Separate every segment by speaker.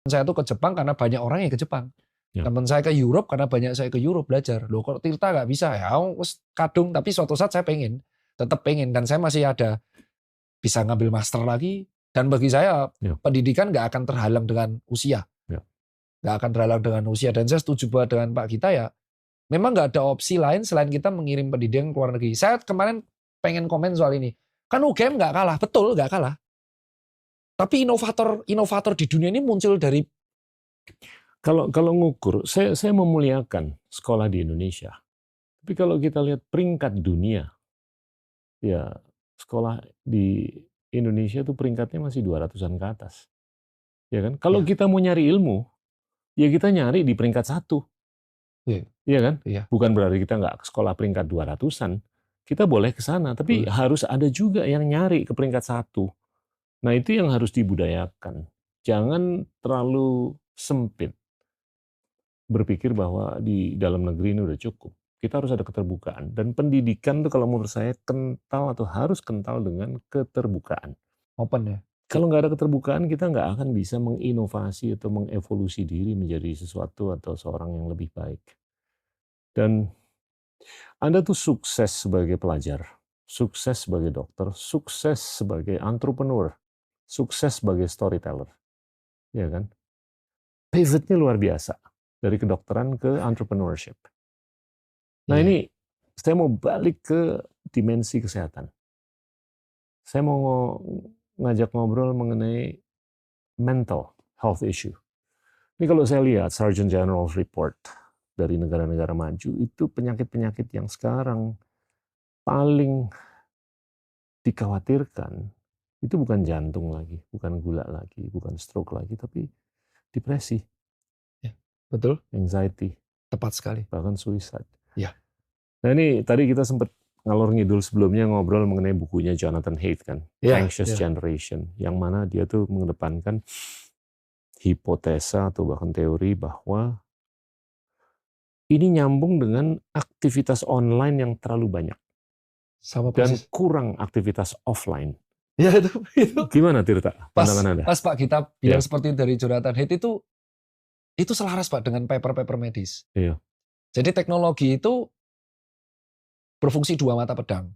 Speaker 1: Saya tuh ke Jepang karena banyak orang yang ke Jepang.
Speaker 2: Ya.
Speaker 1: Teman saya ke Europe karena banyak saya ke Europe belajar. Loh kok Tirta nggak bisa ya? Wes kadung, tapi suatu saat saya tetap pengen. Dan saya masih ada bisa ngambil master lagi. Dan bagi saya pendidikan nggak akan terhalang dengan usia. Nggak akan terhalang dengan usia. Dan saya setuju banget dengan Pak Gita ya. Memang nggak ada opsi lain selain kita mengirim pendidikan ke luar negeri. Saya kemarin pengen komen soal ini. Kan UGM nggak kalah, betul nggak kalah. Tapi inovator di dunia ini muncul dari
Speaker 2: kalau ngukur, saya memuliakan sekolah di Indonesia. Tapi kalau kita lihat peringkat dunia, ya sekolah di Indonesia itu peringkatnya masih 200-an ke atas. Ya kan? Kalau kita mau nyari ilmu, ya kita nyari di peringkat 1. Iya kan? Bukan berarti kita nggak ke sekolah peringkat 200-an. Kita boleh ke sana, tapi harus ada juga yang nyari ke peringkat 1. Nah, itu yang harus dibudayakan. Jangan terlalu sempit berpikir bahwa di dalam negeri ini udah cukup. Kita harus ada keterbukaan. Dan pendidikan itu kalau menurut saya kental atau harus kental dengan keterbukaan.
Speaker 1: Open ya?
Speaker 2: Kalau nggak ada keterbukaan, kita nggak akan bisa menginovasi atau mengevolusi diri menjadi sesuatu atau seorang yang lebih baik. Dan Anda tuh sukses sebagai pelajar, sukses sebagai dokter, sukses sebagai entrepreneur, sukses sebagai storyteller. Ya kan? Pivotnya luar biasa. Dari kedokteran ke entrepreneurship. Nah ini, saya mau balik ke dimensi kesehatan. Saya mau ngajak ngobrol mengenai mental health issue. Ini kalau saya lihat Surgeon General's Report dari negara-negara maju, itu penyakit-penyakit yang sekarang paling dikhawatirkan, itu bukan jantung lagi, bukan gula lagi, bukan stroke lagi, tapi depresi.
Speaker 1: Ya, betul.
Speaker 2: Anxiety.
Speaker 1: Tepat sekali.
Speaker 2: Bahkan suicide.
Speaker 1: Ya.
Speaker 2: Nah ini tadi kita sempat ngalor ngidul sebelumnya ngobrol mengenai bukunya Jonathan Haidt kan, Anxious Generation, yang mana dia tuh mengedepankan hipotesa atau bahkan teori bahwa ini nyambung dengan aktivitas online yang terlalu banyak dan kurang aktivitas offline.
Speaker 1: Ya itu.
Speaker 2: Gimana Tirta? Pandangan Anda?
Speaker 1: Pas Pak Gita bilang seperti dari Jonathan Haidt itu selaras Pak dengan paper-paper medis.
Speaker 2: Iya.
Speaker 1: Jadi teknologi itu berfungsi dua mata pedang.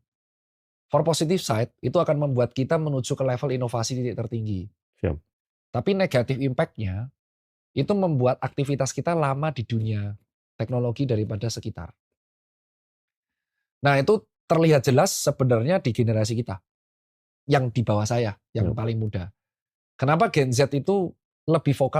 Speaker 1: For positive side, itu akan membuat kita menuju ke level inovasi titik tertinggi.
Speaker 2: Siap.
Speaker 1: Tapi negatif impact-nya, itu membuat aktivitas kita lama di dunia teknologi daripada sekitar. Nah itu terlihat jelas sebenarnya di generasi kita. Yang di bawah saya, yang paling muda. Kenapa Gen Z itu lebih vokal